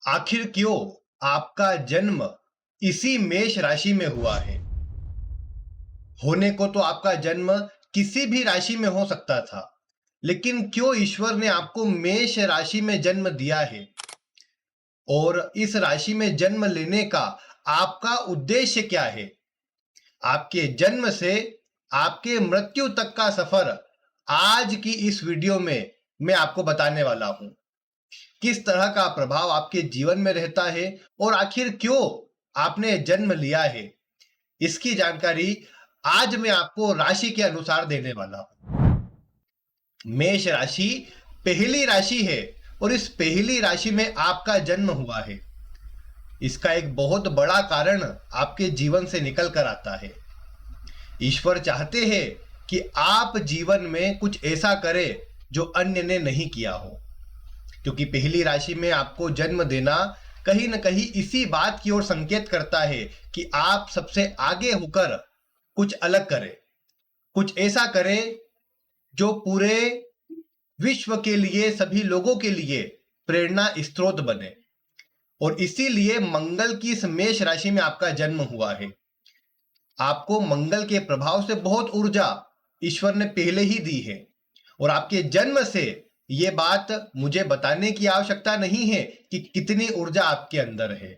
आखिर क्यों आपका जन्म इसी मेष राशि में हुआ है? होने को तो आपका जन्म किसी भी राशि में हो सकता था, लेकिन क्यों ईश्वर ने आपको मेष राशि में जन्म दिया है? और इस राशि में जन्म लेने का आपका उद्देश्य क्या है? आपके जन्म से आपके मृत्यु तक का सफर आज की इस वीडियो में मैं आपको बताने वाला हूं। किस तरह का प्रभाव आपके जीवन में रहता है और आखिर क्यों आपने जन्म लिया है, इसकी जानकारी आज मैं आपको राशि के अनुसार देने वाला हूं। मेष राशि पहली राशि है और इस पहली राशि में आपका जन्म हुआ है। इसका एक बहुत बड़ा कारण आपके जीवन से निकल कर आता है। ईश्वर चाहते हैं कि आप जीवन में कुछ ऐसा करें जो अन्य ने नहीं किया हो, क्योंकि पहली राशि में आपको जन्म देना कहीं न कहीं इसी बात की ओर संकेत करता है कि आप सबसे आगे होकर कुछ अलग करें, कुछ ऐसा करें जो पूरे विश्व के लिए, सभी लोगों के लिए प्रेरणा स्रोत बने। और इसीलिए मंगल की इस मेष राशि में आपका जन्म हुआ है। आपको मंगल के प्रभाव से बहुत ऊर्जा ईश्वर ने पहले ही दी है और आपके जन्म से ये बात मुझे बताने की आवश्यकता नहीं है कि कितनी ऊर्जा आपके अंदर है।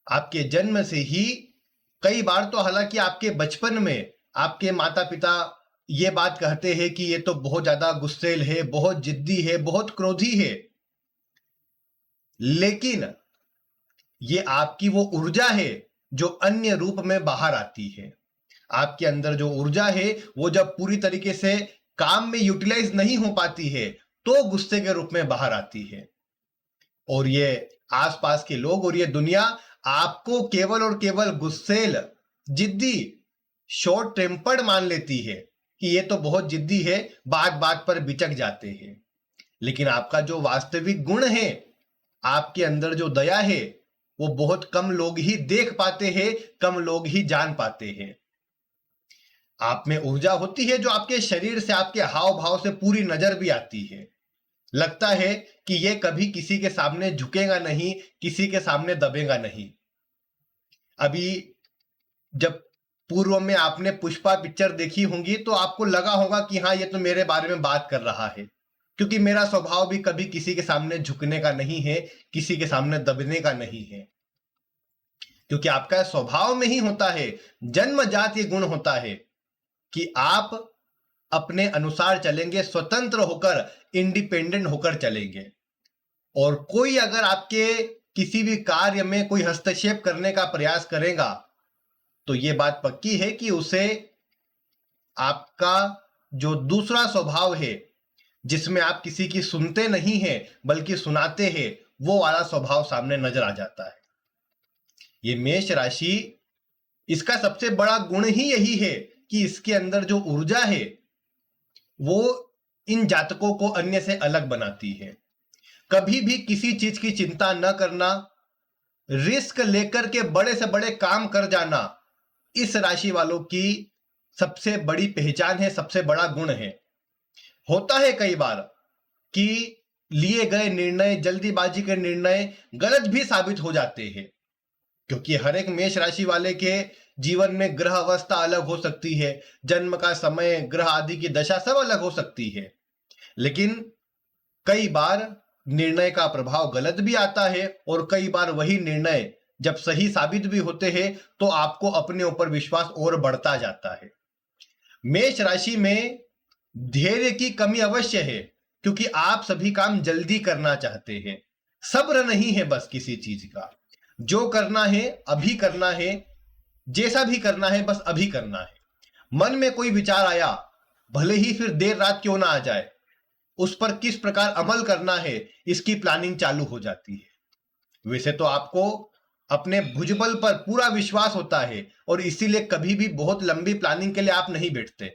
आपके जन्म से ही कई बार तो, हालांकि आपके बचपन में आपके माता पिता ये बात कहते हैं कि ये तो बहुत ज्यादा गुस्सैल है, बहुत जिद्दी है, बहुत क्रोधी है, लेकिन ये आपकी वो ऊर्जा है जो अन्य रूप में बाहर आती है। आपके अंदर जो ऊर्जा है वो जब पूरी तरीके से काम में यूटिलाइज नहीं हो पाती है तो गुस्से के रूप में बाहर आती है। और ये आसपास के लोग और ये दुनिया आपको केवल और केवल गुस्सैल, जिद्दी, शॉर्ट टेम्पर्ड मान लेती है कि ये तो बहुत जिद्दी है, बात बात पर बिचक जाते हैं। लेकिन आपका जो वास्तविक गुण है, आपके अंदर जो दया है, वो बहुत कम लोग ही देख पाते हैं, कम लोग ही जान पाते हैं। आप में ऊर्जा होती है जो आपके शरीर से, आपके हाव भाव से पूरी नजर भी आती है। लगता है कि ये कभी किसी के सामने झुकेगा नहीं, किसी के सामने दबेगा नहीं। अभी जब पूर्व में आपने पुष्पा पिक्चर देखी होंगी तो आपको लगा होगा कि हाँ, ये तो मेरे बारे में बात कर रहा है, क्योंकि मेरा स्वभाव भी कभी किसी के सामने झुकने का नहीं है, किसी के सामने दबने का नहीं है, क्योंकि आपका स्वभाव में ही होता है, जन्मजात ये गुण होता है कि आप अपने अनुसार चलेंगे, स्वतंत्र होकर, इंडिपेंडेंट होकर चलेंगे। और कोई अगर आपके किसी भी कार्य में कोई हस्तक्षेप करने का प्रयास करेगा तो ये बात पक्की है कि उसे आपका जो दूसरा स्वभाव है, जिसमें आप किसी की सुनते नहीं हैं बल्कि सुनाते हैं, वो वाला स्वभाव सामने नजर आ जाता है। ये मेष राशि, इसका सबसे बड़ा गुण ही यही है कि इसके अंदर जो ऊर्जा है वो इन जातकों को अन्य से अलग बनाती है। कभी भी किसी चीज की चिंता न करना, रिस्क लेकर के बड़े से बड़े काम कर जाना, इस राशि वालों की सबसे बड़ी पहचान है, सबसे बड़ा गुण है। होता है कई बार कि लिए गए निर्णय, जल्दीबाजी के निर्णय गलत भी साबित हो जाते हैं, क्योंकि हर एक मेष राशि वाले के जीवन में ग्रह अवस्था अलग हो सकती है, जन्म का समय, ग्रह आदि की दशा सब अलग हो सकती है। लेकिन कई बार निर्णय का प्रभाव गलत भी आता है और कई बार वही निर्णय जब सही साबित भी होते हैं तो आपको अपने ऊपर विश्वास और बढ़ता जाता है। मेष राशि में धैर्य की कमी अवश्य है, क्योंकि आप सभी काम जल्दी करना चाहते हैं, सब्र नहीं है बस किसी चीज का। जो करना है अभी करना है, जैसा भी करना है बस अभी करना है। मन में कोई विचार आया, भले ही फिर देर रात क्यों ना आ जाए, उस पर किस प्रकार अमल करना है इसकी प्लानिंग चालू हो जाती है। वैसे तो आपको अपने भुजबल पर पूरा विश्वास होता है और इसीलिए कभी भी बहुत लंबी प्लानिंग के लिए आप नहीं बैठते।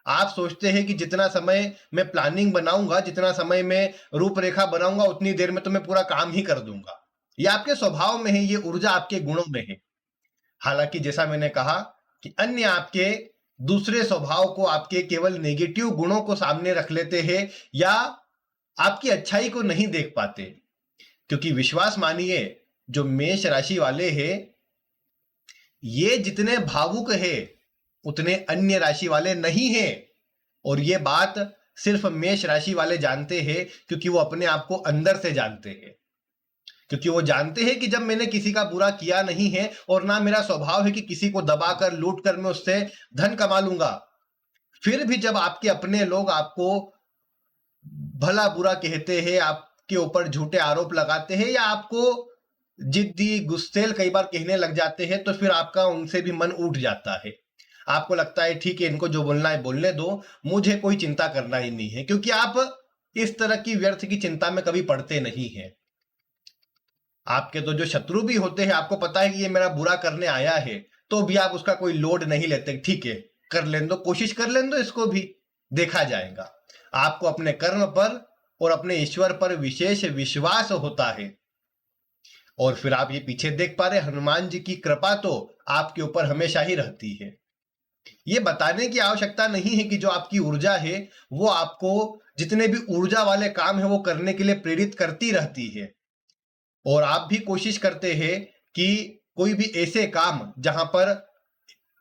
आप सोचते हैं कि जितना समय मैं प्लानिंग बनाऊंगा, जितना समय मैं रूपरेखा बनाऊंगा, उतनी देर में तो मैं पूरा काम ही कर दूंगा। ये आपके स्वभाव में है, ये ऊर्जा आपके गुणों में है। हालांकि जैसा मैंने कहा कि अन्य आपके दूसरे स्वभाव को, आपके केवल नेगेटिव गुणों को सामने रख लेते हैं या आपकी अच्छाई को नहीं देख पाते। क्योंकि विश्वास मानिए, जो मेष राशि वाले हैं ये जितने भावुक है उतने अन्य राशि वाले नहीं हैं। और ये बात सिर्फ मेष राशि वाले जानते हैं, क्योंकि वो अपने आप को अंदर से जानते हैं। क्योंकि वो जानते हैं कि जब मैंने किसी का बुरा किया नहीं है और ना मेरा स्वभाव है कि किसी को दबाकर लूट कर मैं उससे धन कमा लूंगा, फिर भी जब आपके अपने लोग आपको भला बुरा कहते हैं, आपके ऊपर झूठे आरोप लगाते हैं या आपको जिद्दी गुस्सेल कई बार कहने लग जाते हैं, तो फिर आपका उनसे भी मन उठ जाता है। आपको लगता है ठीक है, इनको जो बोलना है बोलने दो, मुझे कोई चिंता करना ही नहीं है, क्योंकि आप इस तरह की व्यर्थ की चिंता में कभी पड़ते नहीं हैं। आपके तो जो शत्रु भी होते हैं, आपको पता है कि ये मेरा बुरा करने आया है, तो भी आप उसका कोई लोड नहीं लेते। ठीक है, कर लेने दो, कोशिश कर लेने दो, इसको भी देखा जाएगा। आपको अपने कर्म पर और अपने ईश्वर पर विशेष विश्वास होता है। और फिर आप ये पीछे देख पा रहे, हनुमान जी की कृपा तो आपके ऊपर हमेशा ही रहती है। ये बताने की आवश्यकता नहीं है कि जो आपकी ऊर्जा है वो आपको जितने भी ऊर्जा वाले काम है वो करने के लिए प्रेरित करती रहती है। और आप भी कोशिश करते हैं कि कोई भी ऐसे काम जहां पर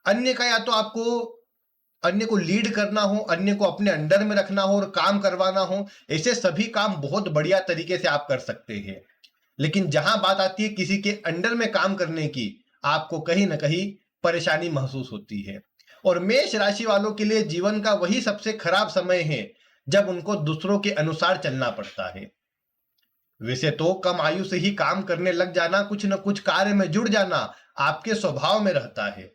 अन्य का, या तो आपको अन्य को लीड करना हो, अन्य को अपने अंडर में रखना हो और काम करवाना हो, ऐसे सभी काम बहुत बढ़िया तरीके से आप कर सकते हैं। लेकिन जहां बात आती है किसी के अंडर में काम करने की, आपको कहीं ना कहीं परेशानी महसूस होती है। और मेष राशि वालों के लिए जीवन का वही सबसे खराब समय है जब उनको दूसरों के अनुसार चलना पड़ता है। वैसे तो कम आयु से ही काम करने लग जाना, कुछ न कुछ कार्य में जुड़ जाना आपके स्वभाव में रहता है।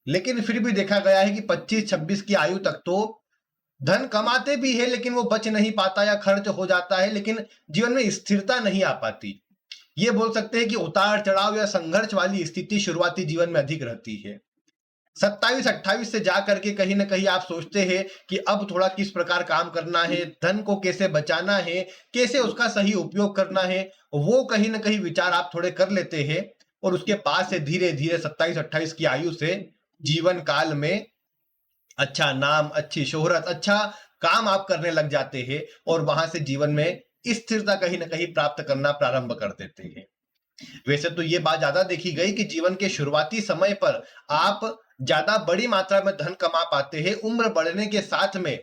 लेकिन फिर भी देखा गया है कि 25-26 की आयु तक तो धन कमाते भी है, लेकिन वो बच नहीं पाता या खर्च हो जाता है, लेकिन जीवन में स्थिरता नहीं आ पाती। ये बोल सकते हैं कि उतार चढ़ाव या संघर्ष वाली स्थिति शुरुआती जीवन में अधिक रहती है। 27-28 से जा करके कहीं ना कहीं आप सोचते हैं कि अब थोड़ा किस प्रकार काम करना है, धन को कैसे बचाना है, कैसे उसका सही उपयोग करना है, वो कहीं ना कहीं विचार आप थोड़े कर लेते हैं। और उसके बाद से धीरे धीरे 27-28 की आयु से जीवन काल में अच्छा नाम, अच्छी शोहरत, अच्छा काम आप करने लग जाते हैं और वहां से जीवन में स्थिरता कहीं ना कहीं प्राप्त करना प्रारंभ कर देते हैं। वैसे तो ये बात ज्यादा देखी गई कि जीवन के शुरुआती समय पर आप ज्यादा बड़ी मात्रा में धन कमा पाते हैं। उम्र बढ़ने के साथ में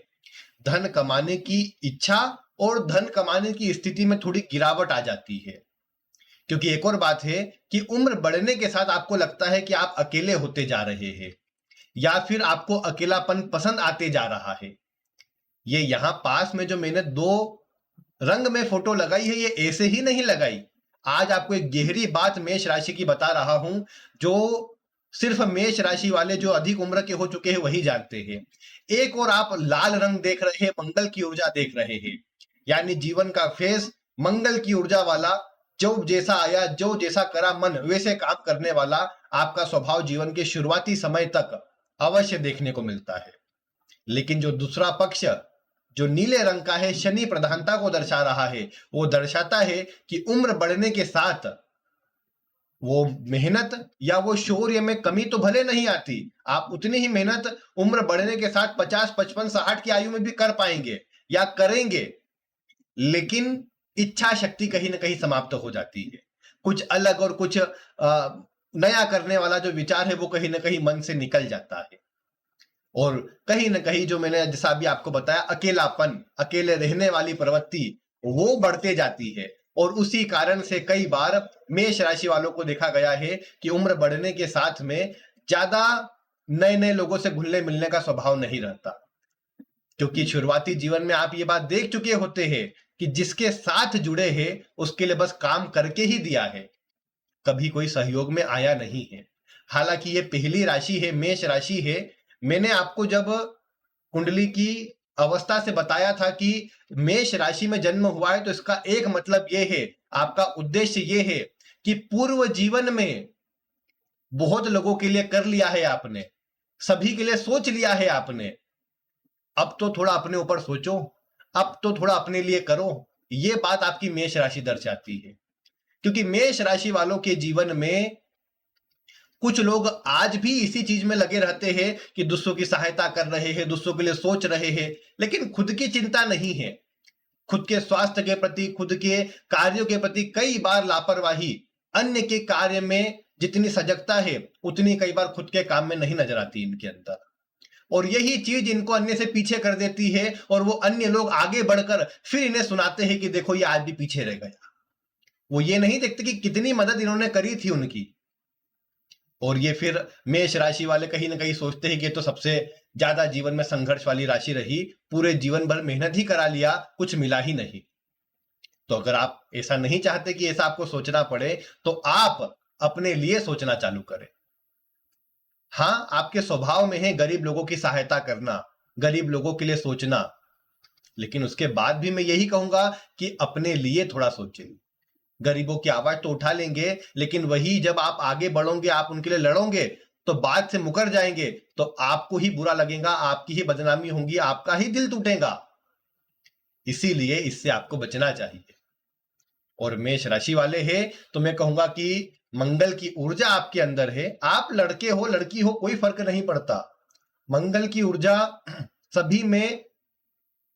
धन कमाने की इच्छा और धन कमाने की स्थिति में थोड़ी गिरावट आ जाती है। क्योंकि एक और बात है कि उम्र बढ़ने के साथ आपको लगता है कि आप अकेले होते जा रहे हैं या फिर आपको अकेलापन पसंद आते जा रहा है। ये यहां पास में जो मैंने 2 रंग में फोटो लगाई है, ये ऐसे ही नहीं लगाई। आज आपको एक गहरी बात मेष राशि की बता रहा हूं, जो सिर्फ मेष राशि वाले जो अधिक उम्र के हो चुके हैं वही जानते हैं। एक और आप लाल रंग देख रहे हैं, मंगल की ऊर्जा देख रहे हैं, यानी जीवन का फेस मंगल की ऊर्जा वाला। जो जैसा आया, जो जैसा करा मन वैसे काम करने वाला आपका स्वभाव जीवन के शुरुआती समय तक अवश्य देखने को मिलता है। लेकिन जो दूसरा पक्ष जो नीले रंग का है, शनि प्रधानता को दर्शा रहा है, वो दर्शाता है कि उम्र बढ़ने के साथ वो मेहनत या वो शौर्य में कमी तो भले नहीं आती, आप उतनी ही मेहनत उम्र बढ़ने के साथ 50, 55, 60 की आयु में भी कर पाएंगे या करेंगे, लेकिन इच्छा शक्ति कहीं ना कहीं समाप्त हो जाती है। कुछ अलग और कुछ नया करने वाला जो विचार है वो कहीं ना कहीं मन से निकल जाता है। और कहीं ना कहीं जो मैंने जैसा अभी आपको बताया, अकेलापन, अकेले रहने वाली प्रवृत्ति वो बढ़ते जाती है। और उसी कारण से कई बार मेष राशि वालों को देखा गया है कि उम्र बढ़ने के साथ में ज्यादा नए नए लोगों से घुलने मिलने का स्वभाव नहीं रहता। क्योंकि शुरुआती जीवन में आप ये बात देख चुके होते हैं कि जिसके साथ जुड़े हैं उसके लिए बस काम करके ही दिया है, कभी कोई सहयोग में आया नहीं है। हालांकि ये पहली राशि है, मेष राशि है। मैंने आपको जब कुंडली की अवस्था से बताया था कि मेष राशि में जन्म हुआ है तो इसका एक मतलब ये है, आपका उद्देश्य ये है कि पूर्व जीवन में बहुत लोगों के लिए कर लिया है आपने, सभी के लिए सोच लिया है आपने, अब तो थोड़ा अपने ऊपर सोचो, अब तो थोड़ा अपने लिए करो। ये बात आपकी मेष राशि दर्शाती है। क्योंकि मेष राशि वालों के जीवन में कुछ लोग आज भी इसी चीज में लगे रहते हैं कि दूसरों की सहायता कर रहे हैं, दूसरों के लिए सोच रहे हैं, लेकिन खुद की चिंता नहीं है। खुद के स्वास्थ्य के प्रति, खुद के कार्यों के प्रति कई बार लापरवाही, अन्य के कार्य में जितनी सजगता है उतनी कई बार खुद के काम में नहीं नजर आती इनके अंदर, और यही चीज इनको अन्य से पीछे कर देती है, और वो अन्य लोग आगे बढ़कर फिर इन्हें सुनाते हैं कि देखो ये आज भी पीछे रह गया। वो ये नहीं देखते कि कितनी मदद इन्होंने करी थी उनकी, और ये फिर मेष राशि वाले कहीं ना कहीं सोचते हैं कि ये तो सबसे ज्यादा जीवन में संघर्ष वाली राशि रही, पूरे जीवन भर मेहनत ही करा लिया, कुछ मिला ही नहीं। तो अगर आप ऐसा नहीं चाहते कि ऐसा आपको सोचना पड़े, तो आप अपने लिए सोचना चालू करें। हाँ, आपके स्वभाव में है गरीब लोगों की सहायता करना, गरीब लोगों के लिए सोचना, लेकिन उसके बाद भी मैं यही कहूंगा कि अपने लिए थोड़ा सोचें। गरीबों की आवाज तो उठा लेंगे, लेकिन वही जब आप आगे बढ़ोगे, आप उनके लिए लड़ोगे, तो बात से मुकर जाएंगे, तो आपको ही बुरा लगेगा, आपकी ही बदनामी होगी, आपका ही दिल टूटेगा। इसीलिए इससे आपको बचना चाहिए। और मेष राशि वाले हैं तो मैं कहूंगा कि मंगल की ऊर्जा आपके अंदर है, आप लड़के हो लड़की हो कोई फर्क नहीं पड़ता, मंगल की ऊर्जा सभी में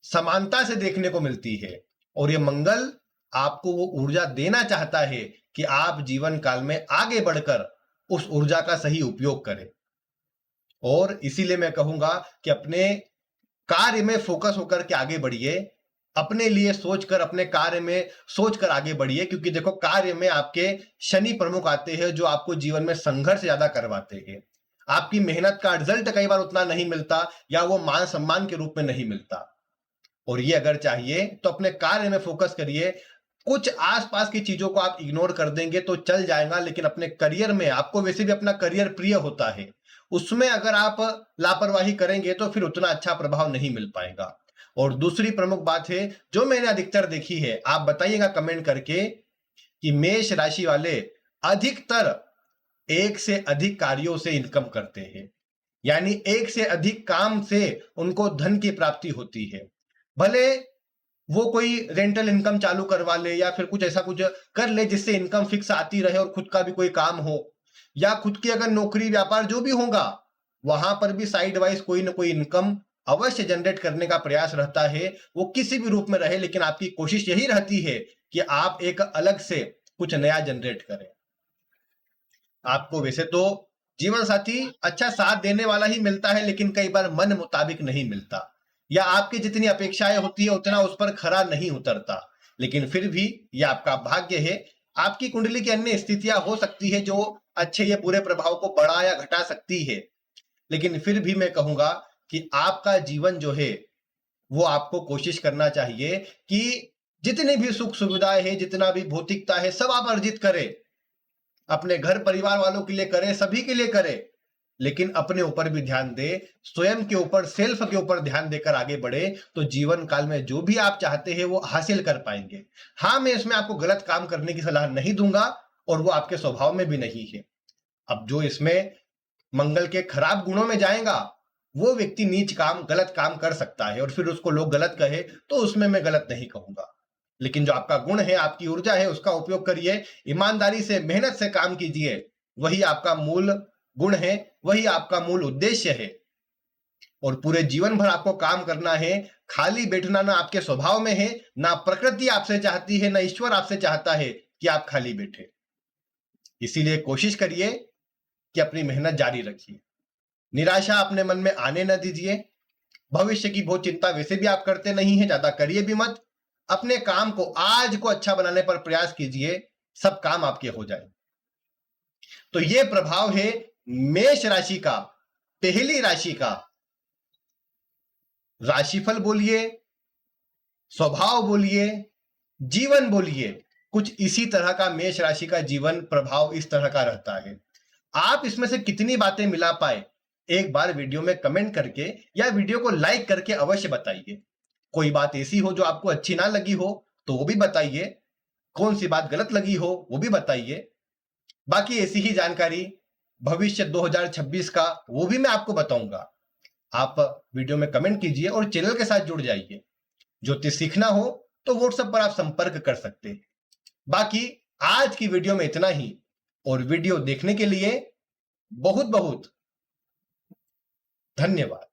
समानता से देखने को मिलती है, और ये मंगल आपको वो ऊर्जा देना चाहता है कि आप जीवन काल में आगे बढ़कर उस ऊर्जा का सही उपयोग करें। और इसीलिए मैं कहूंगा कि अपने कार्य में फोकस होकर के आगे बढ़िए, अपने लिए सोचकर, अपने कार्य में सोचकर आगे बढ़िए, क्योंकि देखो कार्य में आपके शनि प्रमुख आते हैं जो आपको जीवन में संघर्ष ज्यादा करवाते हैं। आपकी मेहनत का रिजल्ट कई बार उतना नहीं मिलता, या वो मान सम्मान के रूप में नहीं मिलता, और ये अगर चाहिए तो अपने कार्य में फोकस करिए। कुछ आसपास की चीजों को आप इग्नोर कर देंगे तो चल जाएगा, लेकिन अपने करियर में, आपको वैसे भी अपना करियर प्रिय होता है, उसमें अगर आप लापरवाही करेंगे तो फिर उतना अच्छा प्रभाव नहीं मिल पाएगा। और दूसरी प्रमुख बात है जो मैंने अधिकतर देखी है, आप बताइएगा कमेंट करके, कि मेष राशि वाले अधिकतर एक से अधिक कार्यों से इनकम करते हैं, यानी एक से अधिक काम से उनको धन की प्राप्ति होती है। भले वो कोई रेंटल इनकम चालू करवा ले, या फिर कुछ ऐसा कुछ कर ले जिससे इनकम फिक्स आती रहे और खुद का भी कोई काम हो, या खुद की अगर नौकरी व्यापार जो भी होगा वहां पर भी साइड वाइज कोई ना कोई इनकम अवश्य जनरेट करने का प्रयास रहता है, वो किसी भी रूप में रहे, लेकिन आपकी कोशिश यही रहती है कि आप एक अलग से कुछ नया जनरेट करें। आपको वैसे तो जीवन साथी अच्छा साथ देने वाला ही मिलता है, लेकिन कई बार मन मुताबिक नहीं मिलता, या आपकी जितनी अपेक्षाएं होती है उतना उस पर खरा नहीं उतरता, लेकिन फिर भी यह आपका भाग्य है। आपकी कुंडली की अन्य स्थितियां हो सकती है जो अच्छे या बुरे प्रभाव को बढ़ा या घटा सकती है, लेकिन फिर भी मैं कहूंगा कि आपका जीवन जो है वो आपको कोशिश करना चाहिए कि जितनी भी सुख सुविधाएं है, जितना भी भौतिकता है, सब आप अर्जित करें, अपने घर परिवार वालों के लिए करें, सभी के लिए करें, लेकिन अपने ऊपर भी ध्यान दे, स्वयं के ऊपर, सेल्फ के ऊपर ध्यान देकर आगे बढ़े, तो जीवन काल में जो भी आप चाहते हैं वो हासिल कर पाएंगे। हाँ, मैं इसमें आपको गलत काम करने की सलाह नहीं दूंगा, और वो आपके स्वभाव में भी नहीं है। अब जो इसमें मंगल के खराब गुणों में जाएगा वो व्यक्ति नीच काम, गलत काम कर सकता है, और फिर उसको लोग गलत कहे तो उसमें मैं गलत नहीं कहूंगा। लेकिन जो आपका गुण है, आपकी ऊर्जा है, उसका उपयोग करिए, ईमानदारी से, मेहनत से काम कीजिए, वही आपका मूल गुण है, वही आपका मूल उद्देश्य है। और पूरे जीवन भर आपको काम करना है, खाली बैठना ना आपके स्वभाव में है, ना प्रकृति आपसे चाहती है, ना ईश्वर आपसे चाहता है कि आप खाली बैठे। इसीलिए कोशिश करिए कि अपनी मेहनत जारी रखिए, निराशा अपने मन में आने न दीजिए। भविष्य की बहुत चिंता वैसे भी आप करते नहीं है, ज्यादा करिए भी मत। अपने काम को, आज को अच्छा बनाने पर प्रयास कीजिए, सब काम आपके हो जाए। तो यह प्रभाव है मेष राशि का, पहली राशि का। राशिफल बोलिए, स्वभाव बोलिए, जीवन बोलिए, कुछ इसी तरह का मेष राशि का जीवन प्रभाव इस तरह का रहता है। आप इसमें से कितनी बातें मिला पाए, एक बार वीडियो में कमेंट करके या वीडियो को लाइक करके अवश्य बताइए। कोई बात ऐसी हो जो आपको अच्छी ना लगी हो तो वो भी बताइए, कौन सी बात गलत लगी हो वो भी बताइए। बाकी ऐसी ही जानकारी भविष्य 2026 का वो भी मैं आपको बताऊंगा। आप वीडियो में कमेंट कीजिए और चैनल के साथ जुड़ जाइए। ज्योतिष सीखना हो तो व्हाट्सएप पर आप संपर्क कर सकते हैं। बाकी आज की वीडियो में इतना ही, और वीडियो देखने के लिए बहुत बहुत धन्यवाद।